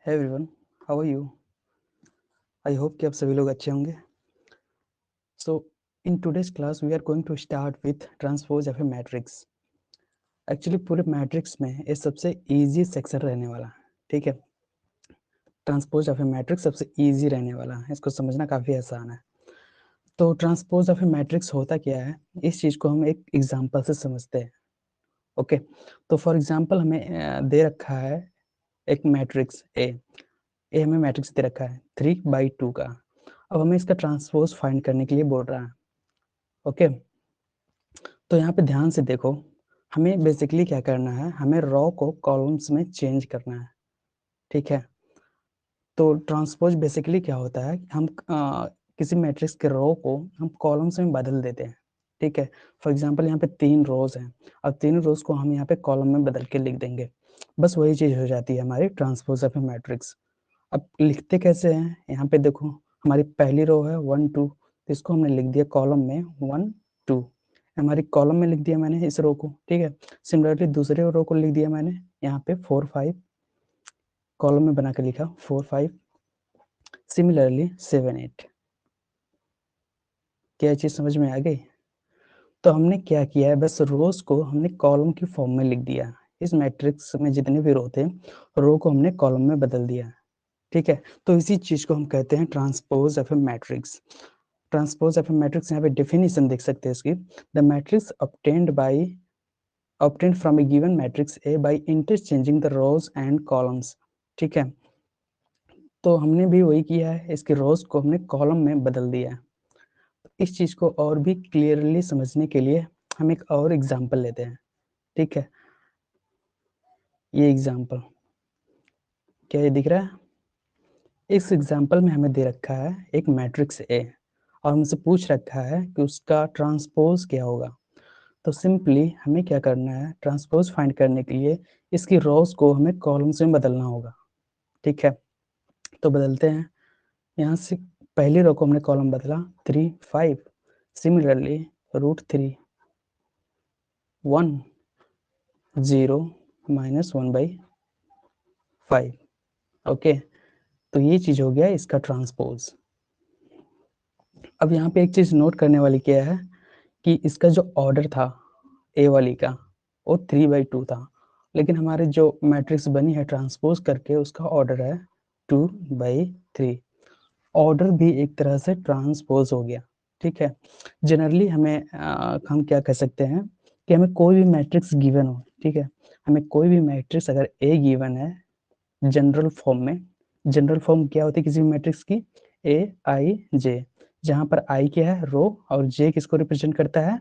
Hey everyone, how are you? I hope कि आप सभी लोग अच्छे होंगे. So in today's class we are going to start with transpose of a matrix. Actually पूरे matrix में ये सबसे इजी सेक्शन रहने वाला है. ठीक है, ट्रांसपोज ऑफ ए मैट्रिक्स सबसे इजी रहने वाला है, इसको समझना काफ़ी आसान है. तो ट्रांसपोज ऑफ ए मैट्रिक्स होता क्या है, इस चीज़ को हम एक एग्जांपल से समझते हैं. ओके, तो फॉर एग्जांपल हमें दे रखा है एक मैट्रिक्स ए हमें मैट्रिक्स दे रखा है 3/2 का. अब हमें इसका ट्रांसपोज फाइंड करने के लिए बोल रहा है. ओके, तो यहाँ पे ध्यान से देखो, हमें बेसिकली क्या करना है, हमें रो को कॉलम्स में चेंज करना है. ठीक है, तो ट्रांसपोज बेसिकली क्या होता है, हम किसी मैट्रिक्स के रो को हम कॉलम्स में बदल देते हैं. ठीक है, फॉर एग्जांपल यहाँ पे 3 रोज हैं, अब तीनों रोज को हम यहाँ पे कॉलम में बदल के लिख देंगे. बस वही चीज़ हो जाती है हमारी ट्रांसपोज ऑफ ए मैट्रिक्स. अब लिखते कैसे हैं, यहाँ पे देखो, हमारी पहली रो है 1 2, तो इसको हमने लिख दिया कॉलम में 1 2, हमारी कॉलम में लिख दिया मैंने इस रो को. ठीक है, सिमिलरली दूसरे रो को लिख दिया मैंने यहाँ पे 4 5, कॉलम में बना के लिखा 4 5, सिमिलरली 7 8. क्या चीज़ समझ में आ गई? तो हमने क्या किया है, बस रोज को हमने कॉलम की फॉर्म में लिख दिया. इस मैट्रिक्स में जितने भी रो थे, रो को हमने कॉलम में बदल दिया. ठीक है, तो इसी चीज को हम कहते हैं transpose of A matrix. Transpose of A matrix, यहाँ पे डेफिनेशन देख सकते हैं इसकी. The matrix obtained from a given matrix A by interchanging the rows and columns. ठीक है, तो हमने भी वही किया है, इसके रोज को हमने कॉलम में बदल दिया है. इस चीज को और भी क्लियरली समझने के लिए हम एक और एग्जांपल लेते हैं. ठीक है, ये एग्जांपल क्या ये दिख रहा है? इस एग्जांपल में हमें दे रखा है एक मैट्रिक्स ए और हमसे पूछ रखा है कि उसका ट्रांसपोज क्या होगा. तो सिंपली हमें क्या करना है, ट्रांसपोज फाइंड करने के लिए इसकी रोज को हमें कॉलम्स में बदलना होगा. ठीक है, तो बदलते हैं. यहाँ से पहली रो को हमने कॉलम बदला 3 5, सिमिलरली √3 1 0 -1/5. ओके, तो ये चीज हो गया इसका ट्रांसपोज. अब यहाँ पे एक चीज नोट करने वाली क्या है कि इसका जो ऑर्डर था ए वाली का, वो 3/2 था, लेकिन हमारे जो मैट्रिक्स बनी है ट्रांसपोज करके उसका ऑर्डर है 2/3. ऑर्डर भी एक तरह से ट्रांसपोज हो गया. ठीक है, जनरली हम क्या कह सकते हैं कि हमें कोई भी मैट्रिक्स गिवन हो. ठीक है, हमें कोई भी मैट्रिक्स अगर ए गिवन है जनरल फॉर्म में, जनरल फॉर्म क्या होती है किसी भी मैट्रिक्स की, A I J, जहां पर आई क्या है, रो, और जे किसको रिप्रेजेंट करता है,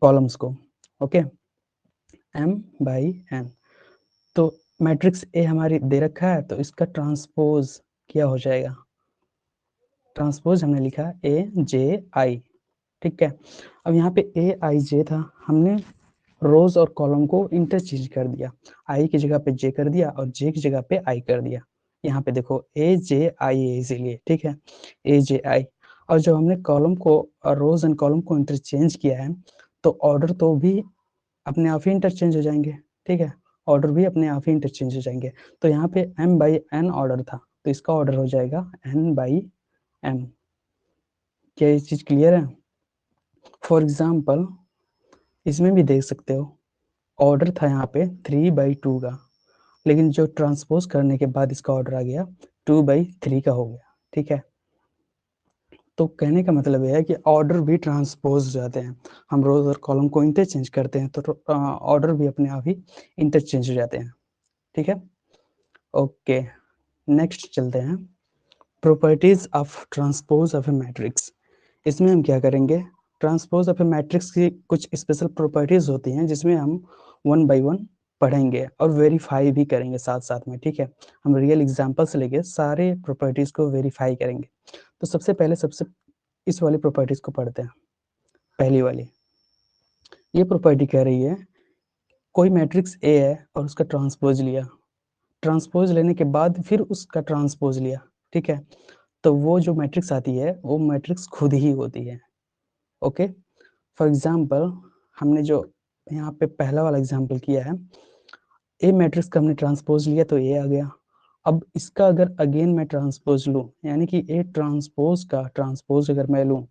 कॉलम्स को. Okay, M/N. तो मैट्रिक्स ए हमारी दे रखा है, तो इसका ट्रांसपोज क्या हो जाएगा, ट्रांसपोज हमने लिखा AJ/I. ठीक है, अब यहाँ पे AIJ था, हमने रोज और कॉलम को इंटरचेंज कर दिया, आई की जगह पे जे कर दिया और जे की जगह पे आई कर दिया. यहाँ पे देखो AJ/I है इसीलिए. ठीक है, AJ/I. और जब हमने कॉलम को और रोज एंड कॉलम को इंटरचेंज किया है, तो ऑर्डर तो भी अपने आप ही इंटरचेंज हो जाएंगे. ठीक है, ऑर्डर भी अपने आप ही इंटरचेंज हो जाएंगे. तो यहाँ पे M/N ऑर्डर था, तो इसका ऑर्डर हो जाएगा N/M. क्या ये चीज क्लियर है? फॉर एग्जाम्पल इसमें भी देख सकते हो, ऑर्डर था यहाँ पे 3/2 का, लेकिन जो ट्रांसपोज करने के बाद इसका ऑर्डर आ गया 2/3 का हो गया. ठीक है, तो कहने का मतलब यह है कि ऑर्डर भी ट्रांसपोज हो जाते हैं. हम रोज और कॉलम को इंटरचेंज करते हैं तो ऑर्डर भी अपने आप ही इंटरचेंज हो जाते हैं. ठीक है, ओके, नेक्स्ट चलते हैं, properties of transpose of A matrix. इसमें हम क्या करेंगे, ट्रांसपोज ऑफ ए मैट्रिक्स की कुछ स्पेशल प्रॉपर्टीज होती हैं जिसमें हम 1 बाय 1 पढ़ेंगे और वेरीफाई भी करेंगे साथ साथ में. ठीक है, हम रियल एग्जांपल से लेके सारे प्रॉपर्टीज को वेरीफाई करेंगे. तो सबसे पहले इस वाली प्रॉपर्टीज को पढ़ते हैं. पहली वाली ये प्रॉपर्टी कह रही है, कोई मैट्रिक्स ए है और उसका ट्रांसपोज लिया, ट्रांसपोज लेने के बाद फिर उसका ट्रांसपोज लिया. ठीक है, तो वो जो मैट्रिक्स आती है वो मैट्रिक्स खुद ही होती है. ओके, फॉर एग्जाम्पल हमने जो यहाँ पे पहला वाला एग्जाम्पल किया है, ए मैट्रिक्स का हमने ट्रांसपोज लिया तो ए आ गया, अब इसका अगर अगेन मैं ट्रांसपोज लूँ, यानी कि ए ट्रांसपोज का ट्रांसपोज अगर मैं लूँ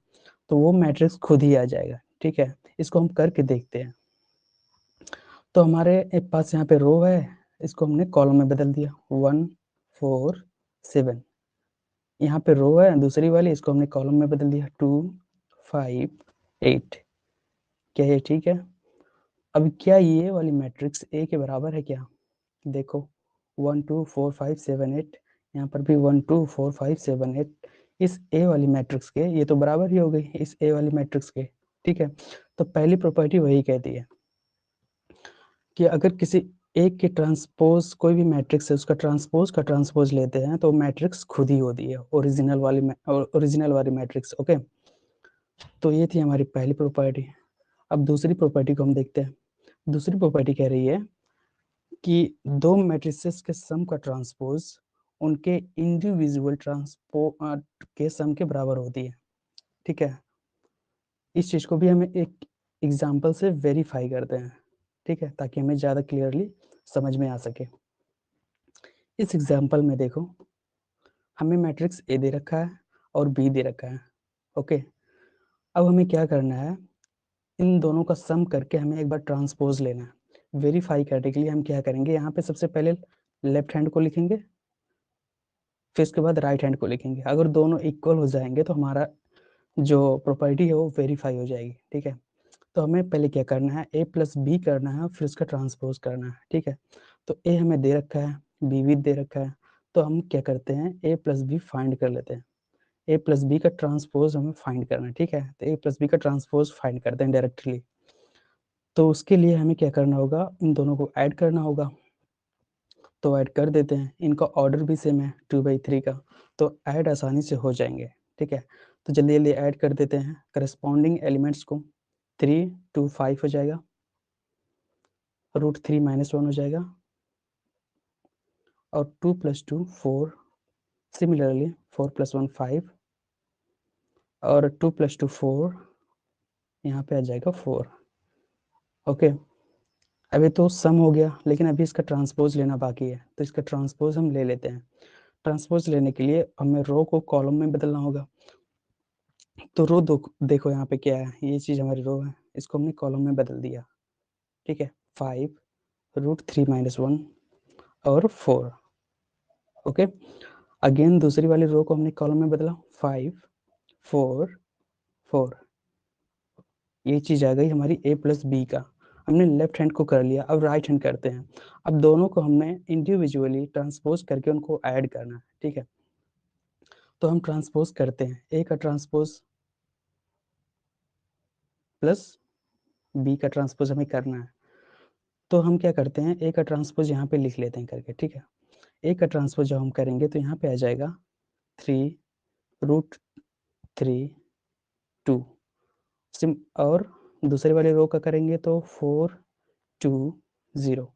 तो वो मैट्रिक्स खुद ही आ जाएगा, ठीक है। इसको हम करके देखते हैं। तो हमारे पास यहाँ पे रो है, इसको हमने कॉलम में बदल दिया 1 4 7। यहाँ पे रो है दूसरी वाली, इसको हमने कॉलम में बदल दिया 2 5 8। क्या ये ठीक है? अब क्या ये वाली मैट्रिक्स ए के बराबर है क्या? देखो 1 2 4 5 7 8, यहाँ पर भी 1 2 4 5 7 8। इस ए वाली मैट्रिक्स के ये तो बराबर ही हो गई इस ए वाली मैट्रिक्स के, ठीक है। तो पहली प्रॉपर्टी वही कहती है कि अगर किसी एक के ट्रांसपोज कोई भी मैट्रिक्स है उसका ट्रांसपोज का ट्रांसपोज लेते हैं तो मैट्रिक्स खुद ही होती है, ओरिजिनल वाली मैट्रिक्स, ओके। तो ये थी हमारी पहली प्रॉपर्टी। अब दूसरी प्रॉपर्टी को हम देखते हैं। दूसरी प्रॉपर्टी कह रही है कि दो मैट्रिसेस के सम का ट्रांसपोज उनके इंडिविजुअल ट्रांसपो के सम के बराबर होती है, ठीक है। इस चीज को भी हमें एक एग्जांपल से वेरीफाई करते हैं, ठीक है, ताकि हमें ज्यादा क्लियरली समझ में आ सके। इस एग्जांपल में देखो, हमें मैट्रिक्स ए दे रखा है और बी दे रखा है, ओके। अब हमें क्या करना है, इन दोनों का सम करके हमें एक बार ट्रांसपोज लेना है। वेरीफाई करने के लिए हम क्या करेंगे, यहाँ पे सबसे पहले लेफ्ट हैंड को लिखेंगे, फिर उसके बाद राइट हैंड को लिखेंगे। अगर दोनों इक्वल हो जाएंगे तो हमारा जो प्रॉपर्टी है वो वेरीफाई हो जाएगी, ठीक है। तो हमें पहले क्या करना है, ए प्लस बी करना है, फिर उसका ट्रांसपोज करना है, ठीक है। तो ए हमें दे रखा है, बी भी दे रखा है, तो हम क्या करते हैं, ए प्लस बी फाइंड कर लेते हैं। ए प्लस बी का ट्रांसपोज हमें फाइंड करना है, ठीक है। तो ए प्लस बी का ट्रांसपोज फाइंड करते हैं डायरेक्टली। तो उसके लिए हमें क्या करना होगा, इन दोनों को ऐड करना होगा। तो ऐड कर देते हैं, इनका ऑर्डर भी सेम है 2/3 का, तो ऐड आसानी से हो जाएंगे, ठीक है। तो जल्दी जल्दी ऐड कर देते हैं करस्पॉन्डिंग एलिमेंट्स को। 3 2 5 हो जाएगा, √3 -1 हो जाएगा, और 2 + 2 4, सिमिलरली 4 + 1 5, और 2 + 2 4, यहाँ पे आ जाएगा 4, ओके। अभी तो सम हो गया, लेकिन अभी इसका ट्रांसपोज लेना बाकी है, तो इसका ट्रांसपोज हम ले लेते हैं। ट्रांसपोज लेने के लिए हमें रो को कॉलम में बदलना होगा। तो रो देखो यहाँ पे क्या है, ये चीज़ हमारी रो है, इसको हमने कॉलम में बदल दिया, ठीक है। 5 √3 -1 और 4, ओके। अगेन दूसरी वाली रो को हमने कॉलम में बदला, 5 4 4। ये चीज़ आ गई हमारी ए प्लस बी का। हमने लेफ्ट हैंड को कर लिया, अब राइट हैंड करते हैं। अब दोनों को हमने इंडिविजुअली ट्रांसपोज करके उनको ऐड करना है, ठीक है। तो हम ट्रांसपोज करते हैं, ए का ट्रांसपोज प्लस बी का ट्रांसपोज हमें करना है। तो हम क्या करते हैं, ए का ट्रांसपोज यहाँ पे लिख लेते हैं करके, ठीक है। ए का ट्रांसपोज जब हम करेंगे तो यहाँ पे आ जाएगा 3 √3 2 सिम, और दूसरी वाली रो का करेंगे तो 4 2 0।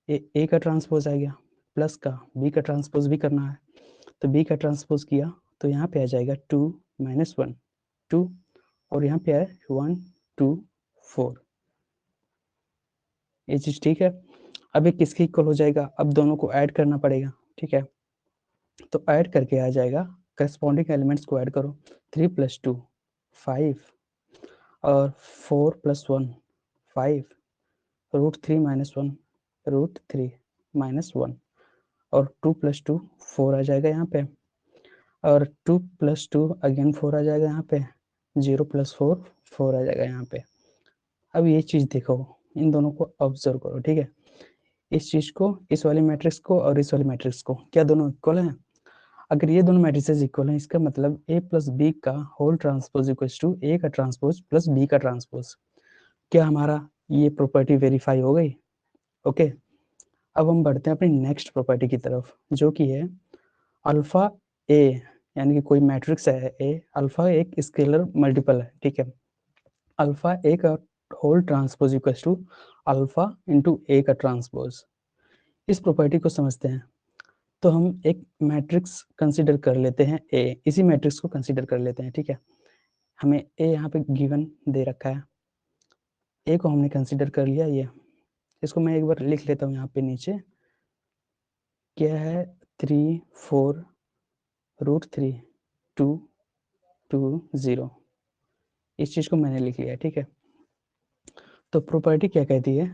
ए का ट्रांसपोज आ गया, प्लस का बी का ट्रांसपोज भी करना है, तो बी का ट्रांसपोज किया तो यहाँ पे आ जाएगा 2 -1 2, और यहाँ पे आए 1 2 4। ये चीज़ ठीक है। अब ये किसके इक्वल हो जाएगा, अब दोनों को ऐड करना पड़ेगा, ठीक है। तो ऐड करके आ जाएगा, करस्पॉन्डिंग एलिमेंट्स को ऐड करो, 3 + 2 5, और 4 + 1 5, √3 -1 √3 -1, और 2 + 2 4 आ जाएगा यहाँ पे, और 2 + 2 अगेन 4 आ जाएगा यहाँ पे, 0 + 4 4 आ जाएगा यहाँ पे। अब ये चीज़ देखो, इन दोनों को ऑब्जर्व करो, ठीक है। इस चीज़ को, इस वाली मैट्रिक्स को और इस वाली मैट्रिक्स को, क्या दोनों इक्वल हैं? अगर ये दोनों मैट्रिसेस इक्वल हैं, इसका मतलब ए प्लस बी का होल ट्रांसपोज इक्वल्स टू ए का ट्रांसपोज प्लस बी का ट्रांसपोज। क्या हमारा ये प्रॉपर्टी वेरीफाई हो गई? ओके। अब हम बढ़ते हैं अपनी नेक्स्ट प्रॉपर्टी की तरफ, जो कि है अल्फा ए, यानी कि कोई मैट्रिक्स है ए, अल्फा एक स्केलर मल्टीपल है, ठीक है। अल्फा ए का whole transpose equals to alpha into A का ट्रांसपोज। इस प्रॉपर्टी को समझते हैं। तो हम एक मैट्रिक्स कंसीडर कर लेते हैं ए, इसी मैट्रिक्स को कंसीडर कर लेते हैं, ठीक है। हमें ए यहाँ पे गिवन दे रखा है, ए को हमने कंसीडर कर लिया, ये इसको मैं एक बार लिख लेता हूँ यहाँ पे नीचे, क्या है 3 4 √3 2 2 0। इस चीज़ को मैंने लिख लिया, ठीक है। तो प्रॉपर्टी क्या कहती है,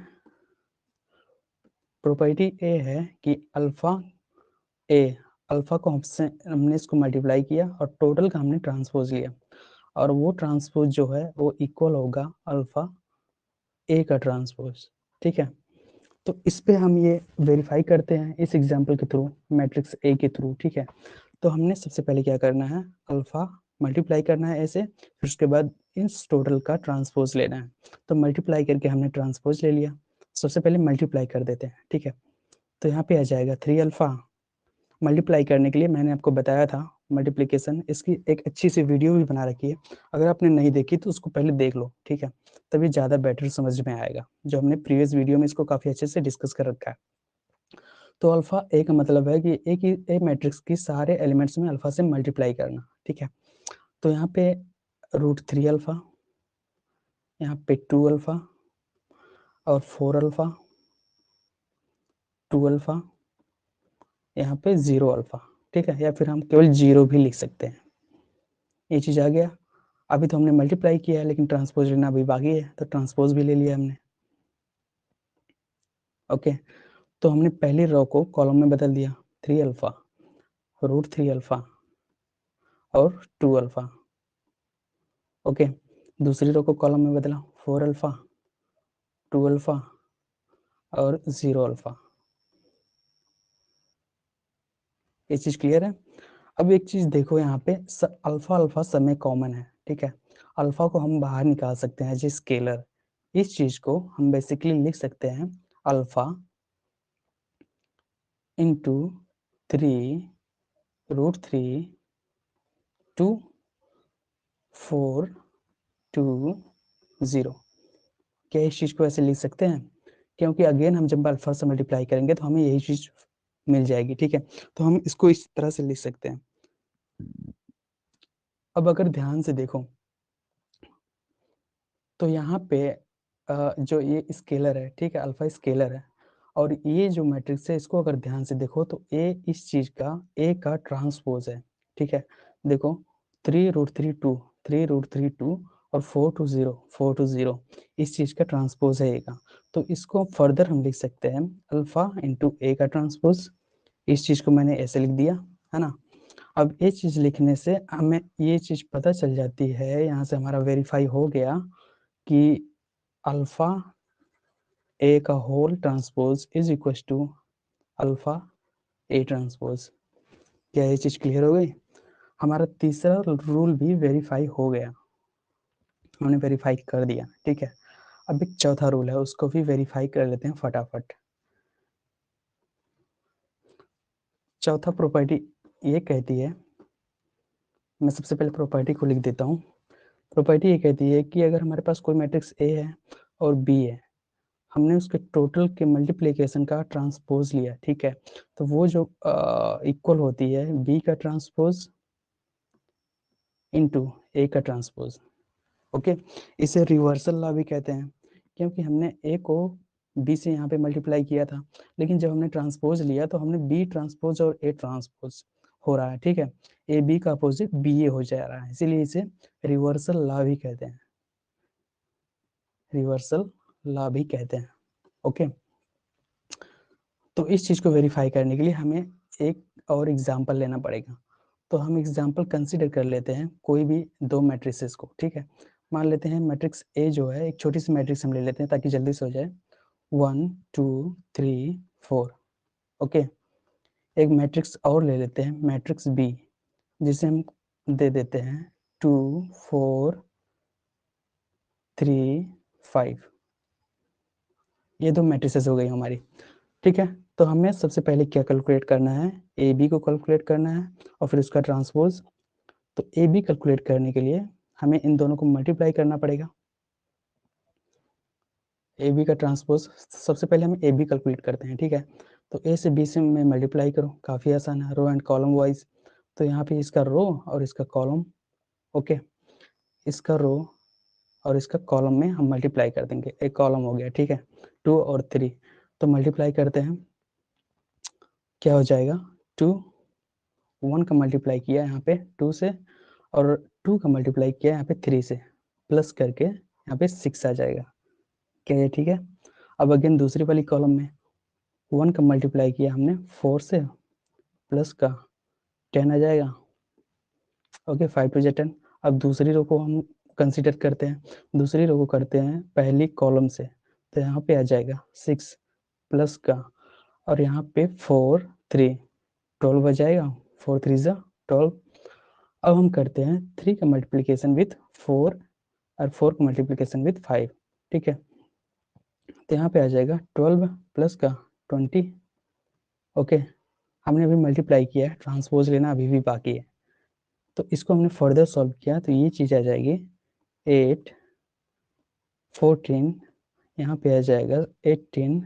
प्रॉपर्टी ए है कि अल्फा को हमने इसको मल्टीप्लाई किया और टोटल का हमने ट्रांसपोज लिया, और वो ट्रांसपोज जो है वो इक्वल होगा अल्फा ए का ट्रांसपोज, ठीक है। तो इस पे हम ये वेरीफाई करते हैं इस एग्जांपल के थ्रू, मैट्रिक्स ए के थ्रू, ठीक है। तो हमने सबसे पहले क्या करना है, अल्फा मल्टीप्लाई करना है ऐसे, फिर उसके बाद इस टोटल का ट्रांसपोज लेना है। तो मल्टीप्लाई करके हमने ट्रांसपोज ले लिया, सबसे पहले मल्टीप्लाई कर देते हैं, ठीक है। तो यहाँ पे आ जाएगा 3 अल्फा। मल्टीप्लाई करने के लिए मैंने आपको बताया था मल्टीप्लिकेशन, इसकी एक अच्छी सी वीडियो भी बना रखी है, अगर आपने नहीं देखी तो उसको पहले देख लो, ठीक है। तभी ज़्यादा बेटर समझ में आएगा, जो हमने प्रीवियस वीडियो में इसको काफ़ी अच्छे से डिस्कस कर रखा है। तो अल्फा ए का मतलब है कि एक मैट्रिक्स की सारे एलिमेंट्स में अल्फा से मल्टीप्लाई करना, ठीक है। तो यहाँ पे √3 अल्फा, यहाँ पे 2 अल्फा और 4 अल्फा, 2 अल्फा, यहाँ पे 0 अल्फा, ठीक है, या फिर हम केवल 0 भी लिख सकते हैं। ये चीज़ आ गया। अभी तो हमने मल्टीप्लाई किया है, लेकिन ट्रांसपोज लेना अभी बाकी है, तो ट्रांसपोज भी ले लिया हमने। ओके, तो हमने पहली रो को कॉलम में बदल दिया, 3 अल्फा, √3 अल्फा और 2 अल्फा। ओके, दूसरी रो को कॉलम में बदला, 4 अल्फा, 2 अल्फा और 0 अल्फा। ये चीज़ क्लियर है। अब एक चीज़ देखो, यहाँ पे अल्फा अल्फा सब में कॉमन है, ठीक है। अल्फा को हम बाहर निकाल सकते हैं एज स्केलर। इस चीज़ को हम बेसिकली लिख सकते हैं अल्फा इंटू 3 √3 2 4 2 0। क्या इस चीज़ को ऐसे लिख सकते हैं? क्योंकि अगेन हम जब अल्फा से मल्टीप्लाई करेंगे तो हमें यही चीज़ मिल जाएगी, ठीक है। तो हम इसको इस तरह से लिख सकते हैं। अब अगर ध्यान से देखो तो यहाँ पे जो ये स्केलर है, ठीक है, अल्फा स्केलर है, और ये जो मैट्रिक्स है इसको अगर ध्यान से देखो तो ए इस चीज़ का ए का ट्रांसपोज है, ठीक है। देखो 3 √3 2 और 4 2 0 इस चीज़ का ट्रांसपोज है ए का। तो इसको फर्दर हम लिख सकते हैं अल्फा इंटू ए का ट्रांसपोज। इस चीज़ को मैंने ऐसे लिख दिया, है ना। अब ये चीज़ लिखने से हमें ये चीज़ पता चल जाती है, यहाँ से हमारा वेरीफाई हो गया कि अल्फा ए का whole transpose is equal to alpha A transpose. क्या ये चीज़ क्लियर हो गई? हमारा तीसरा रूल भी वेरीफाई हो गया, हमने वेरीफाई कर दिया, ठीक है। अब एक चौथा रूल है, उसको भी वेरीफाई कर लेते हैं फटाफट। चौथा प्रॉपर्टी ये कहती है, मैं सबसे पहले प्रॉपर्टी को लिख देता हूँ। प्रॉपर्टी ये कहती है कि अगर हमारे पास कोई मैट्रिक्स ए है और बी है, हमने उसके टोटल के मल्टीप्लिकेशन का ट्रांसपोज लिया, ठीक है, तो वो जो इक्वल होती है बी का ट्रांसपोज इनटू ए का ट्रांसपोज। ओके, इसे रिवर्सल लॉ भी कहते हैं, क्योंकि हमने ए को बी से यहाँ पे मल्टीप्लाई किया था, लेकिन जब हमने ट्रांसपोज लिया तो हमने बी ट्रांसपोज और ए ट्रांसपोज हो रहा है, ठीक है। ए बी का अपोजिट बी ए हो जा रहा है, इसीलिए इसे रिवर्सल लॉ भी कहते हैं, रिवर्सल लॉ भी कहते हैं। ओके, तो इस चीज़ को वेरीफाई करने के लिए हमें एक और एग्जाम्पल लेना पड़ेगा। तो हम एग्जाम्पल कंसिडर कर लेते हैं कोई भी दो मैट्रिसेस को, ठीक है। मान लेते हैं मैट्रिक्स ए जो है, एक छोटी सी मैट्रिक्स हम ले लेते हैं ताकि जल्दी से हो जाए, 1 2 3 4। ओके, एक मैट्रिक्स और ले लेते हैं मैट्रिक्स बी, जिसे हम दे देते हैं 2 4 3 5। ये दो मैट्रिसेस हो गई हमारी, ठीक है। तो हमें सबसे पहले क्या कैलकुलेट करना है, ए बी को कैलकुलेट करना है और फिर उसका ट्रांसपोज। तो ए बी कैलकुलेट करने के लिए हमें इन दोनों को मल्टीप्लाई करना पड़ेगा। ए बी का ट्रांसपोज, सबसे पहले हम ए बी कैलकुलेट करते हैं, ठीक है। तो ए से बी से मैं मल्टीप्लाई करूँ, काफ़ी आसान है, रो एंड कॉलम वाइज। तो यहाँ पे इसका रो और इसका कॉलम, ओके, इसका रो और इसका कॉलम में हम मल्टीप्लाई कर देंगे, एक कॉलम हो गया, ठीक है, 2 और 3। तो मल्टीप्लाई करते हैं, क्या हो जाएगा 2 1 का मल्टीप्लाई किया यहाँ पे 2 से और 2 का मल्टीप्लाई किया यहाँ पे 3 से प्लस करके यहाँ पे 6 आ जाएगा। क्या ये ठीक है? अब अगेन दूसरी वाली कॉलम में 1 का मल्टीप्लाई किया हमने 4 से प्लस का 10 आ जाएगा। Okay 5 to 10। अब दूसरी रो को हम कंसीडर करते हैं, दूसरी रो को करते हैं पहली कॉलम से, तो यहाँ पे आ जाएगा 6 प्लस का और यहाँ पे 4 3 12 आ जाएगा। 4 3 12। अब हम करते हैं 3 का मल्टीप्लिकेशन विथ 4 और 4 का मल्टीप्लिकेशन विथ 5। ठीक है, तो यहाँ पे आ जाएगा 12 प्लस का 20। ओके, हमने अभी मल्टीप्लाई किया है, ट्रांसपोज लेना अभी भी बाकी है, तो इसको हमने फर्दर सॉल्व किया तो ये चीज़ आ जाएगी 8 14, यहाँ पे आ जाएगा 18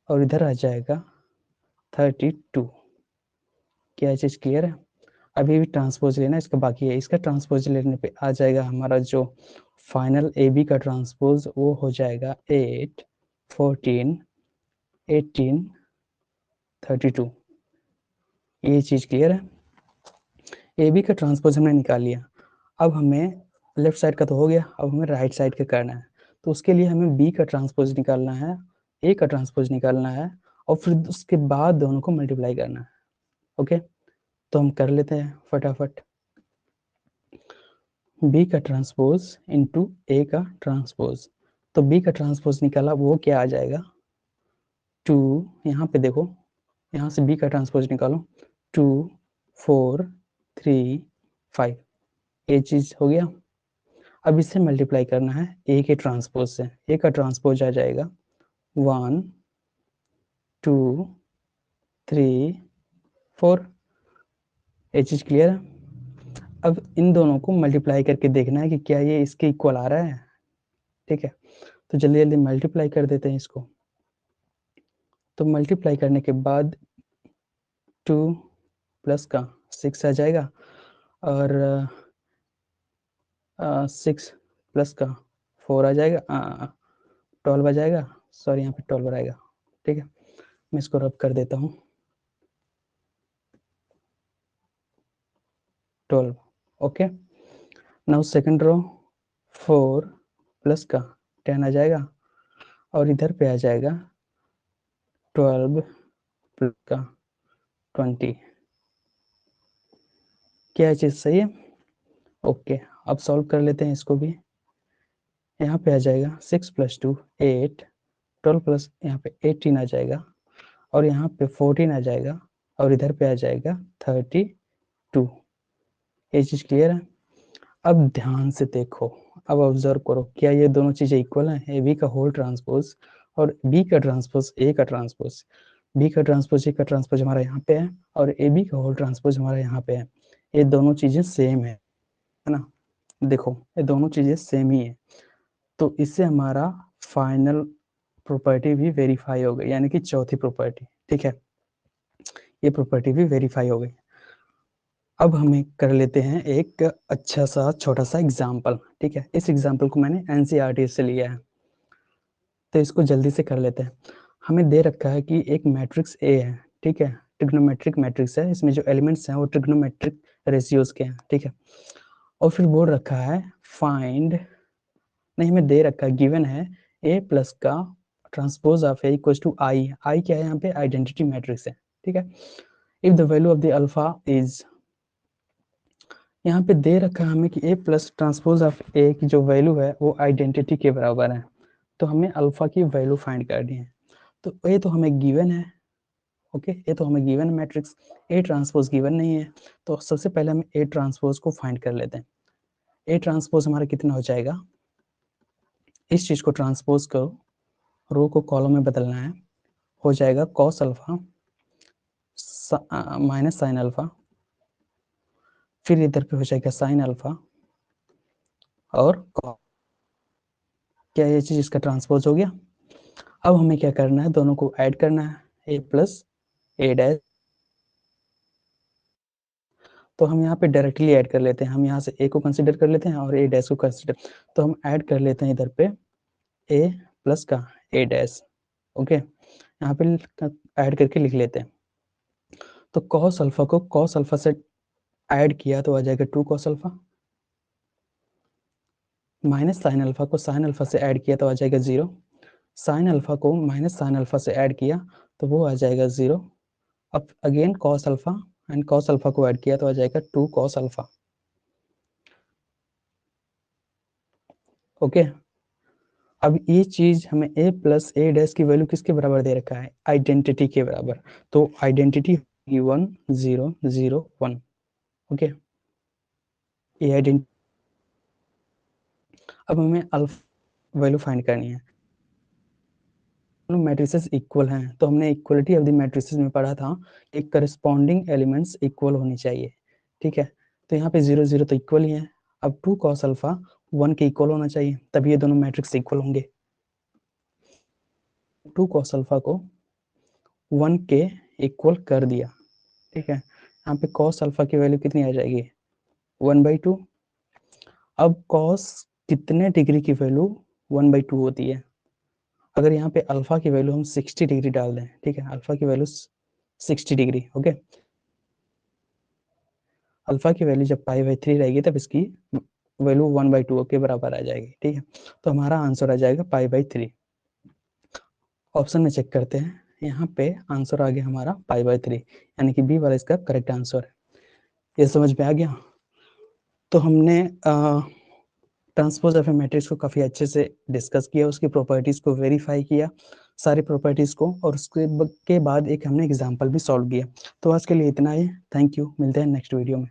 और इधर आ जाएगा 32। क्या चीज़ क्लियर है? अभी भी ट्रांसपोज लेना इसका बाकी है, इसका ट्रांसपोज लेने पे आ जाएगा हमारा जो फाइनल ए बी का ट्रांसपोज वो हो जाएगा 8 14 18 32। ये चीज़ क्लियर है? ए बी का ट्रांसपोज हमने निकाल लिया, अब हमें लेफ्ट साइड का तो हो गया, अब हमें राइट साइड का करना है, तो उसके लिए हमें बी का ट्रांसपोज निकालना है, ए का ट्रांसपोज निकालना है और फिर उसके बाद दोनों को मल्टीप्लाई करना है। ओके, तो हम कर लेते हैं फटाफट। बी का ट्रांसपोज इनटू ए का ट्रांसपोज, तो बी का ट्रांसपोज निकाला वो क्या आ जाएगा 2, यहाँ पे देखो, यहाँ से बी का ट्रांसपोज निकालो 2 4 3 5, ये चीज़ हो गया। अब इससे मल्टीप्लाई करना है ए के ट्रांसपोज से, ए का ट्रांसपोज आ जाएगा 1 2 3 4। ये चीज़ क्लियर है? अब इन दोनों को मल्टीप्लाई करके देखना है कि क्या ये इसके इक्वल आ रहा है। ठीक है, तो जल्दी जल्दी मल्टीप्लाई कर देते हैं इसको। तो मल्टीप्लाई करने के बाद 2 प्लस का 6 आ जाएगा और 6 प्लस का 4 आ जाएगा, 12 आ जाएगा, सॉरी यहाँ पे 12 आएगा। ठीक है, मैं इसको रब कर देता हूँ 12। Okay, now second row 4 plus का 10 आ जाएगा और इधर पे आ जाएगा 12 प्लस का 20। क्या चीज़ सही है? ओके, अब सॉल्व कर लेते हैं इसको भी। यहाँ पे आ जाएगा 6 प्लस 2 8, 12 प्लस यहाँ पे 18 आ जाएगा और यहाँ पे 14 आ जाएगा और इधर पे आ जाएगा 32। ये चीज़ क्लियर है? अब ध्यान से देखो, अब ऑब्जर्व करो, क्या ये दोनों चीज़ें इक्वल हैं? ए बी का होल ट्रांसपोज और बी का ट्रांसपोज ए का ट्रांसपोज, बी का ट्रांसपोज ए का ट्रांसपोज हमारा यहाँ पे है और ए बी का होल ट्रांसपोज हमारा यहाँ पे है। ये दोनों चीज़ें सेम है ना? देखो ये दोनों चीज़ें सेम ही है, तो इससे हमारा फाइनल प्रॉपर्टी भी वेरीफाई हो गई, यानी कि चौथी प्रॉपर्टी। ठीक है, ये प्रॉपर्टी भी वेरीफाई हो गई। अब हमें कर लेते हैं एक अच्छा सा छोटा सा एग्जाम्पल। ठीक है, इस एग्जाम्पल को मैंने एनसीईआरटी से लिया है, तो इसको जल्दी से कर लेते हैं। हमें दे रखा है कि एक मैट्रिक्स ए है, ठीक है, ट्रिग्नोमेट्रिक मैट्रिक्स है, इसमें जो एलिमेंट्स हैं वो ट्रिग्नोमेट्रिक रेशियोज के हैं। ठीक है, और फिर बोल रखा है फाइंड, नहीं हमें दे रखा है, गिवन है ए प्लस का transpose of A equals to I. I क्या है यहाँ पे? आइडेंटिटी मैट्रिक्स है। ठीक है, if the value of the alpha is, यहाँ पे दे रखा है हमें कि A plus transpose of A की जो वैल्यू है वो आइडेंटिटी के बराबर है, तो हमें अल्फा की वैल्यू फाइंड करनी है। तो ये तो हमें गिवन है, ओके, ये तो हमें given matrix, A transpose given नहीं है, तो सबसे पहले हम ए ट्रांसपोज को फाइंड कर लेते हैं। ए ट्रांसपोज हमारा कितना हो जाएगा? इस चीज को ट्रांसपोज करो, रो को कॉलम में बदलना है, हो जाएगा cos alpha minus sine alpha, फिर इधर पे हो जाएगा साइन अल्फा और cos। क्या ये चीज इसका ट्रांसपोज हो गया? अब हमें क्या करना है? दोनों को ऐड करना है, ए प्लस ए डैश, तो हम यहाँ पे डायरेक्टली ऐड कर लेते हैं, हम यहाँ से ए को कंसीडर कर लेते हैं और ए डैश को कंसीडर, तो हम ऐड कर लेते हैं इधर पे ए प्लस का ए डैश। ओके, यहाँ पे ऐड करके लिख लेते हैं। तो कॉस अल्फा को कॉस अल्फा से ऐड किया तो आ जाएगा 2 cos alpha, minus sine alpha को साइन अल्फा से ऐड किया तो आ जाएगा 0, साइन अल्फा को माइनस साइन अल्फा से ऐड किया तो वो आ जाएगा 0। अब again cos alpha and cos alpha को ऐड किया तो आ जाएगा 2 कॉस अल्फा। ओके, अब ये चीज हमें a प्लस ए डैश की वैल्यू किसके बराबर दे रखा है, आइडेंटिटी के बराबर। तो आइडेंटिटी 1 0 0 1। ओके, ये आइडेंटिटी। अब हमें अल्फा वैल्यू फाइंड करनी है। मैट्रिसेस इक्वल हैं तो हमने इक्वलिटी ऑफ द मैट्रिसेस में पढ़ा था एक करस्पॉन्डिंग एलिमेंट्स इक्वल होनी चाहिए। ठीक है, तो यहाँ पे 0 0 तो इक्वल ही है। अब 2 कॉस अल्फा 1 के इक्वल होना चाहिए, तभी ये दोनों मैट्रिक्स इक्वल होंगे। 2 कॉस अल्फा को 1 के इक्वल कर दिया। ठीक है, यहाँ पे कॉस अल्फा की वैल्यू कितनी आ जाएगी, 1/2। अब कॉस कितने डिग्री की वैल्यू 1/2 होती है। अगर यहाँ पे अल्फा की वैल्यू हम 60 डिग्री डाल दें, ठीक है, अल्फा की वैल्यू 60 डिग्री। ओके, अल्फा की वैल्यू जब π/3 रहेगी तब इसकी वैल्यू 1/2 के बराबर आ जाएगी। ठीक है, तो हमारा आंसर आ जाएगा π/3। ऑप्शन में चेक करते हैं, यहाँ पे आंसर आ गया हमारा π/3, यानी कि बी वाला इसका करेक्ट आंसर है। ये समझ में आ गया। तो हमने ट्रांसपोज ऑफ ए मैट्रिक्स को काफ़ी अच्छे से डिस्कस किया, उसकी प्रॉपर्टीज़ को वेरीफाई किया, सारी प्रॉपर्टीज़ को, और उसके बाद एक हमने एग्जाम्पल भी सॉल्व किया। तो आज के लिए इतना ही, थैंक यू, मिलते हैं नेक्स्ट वीडियो में।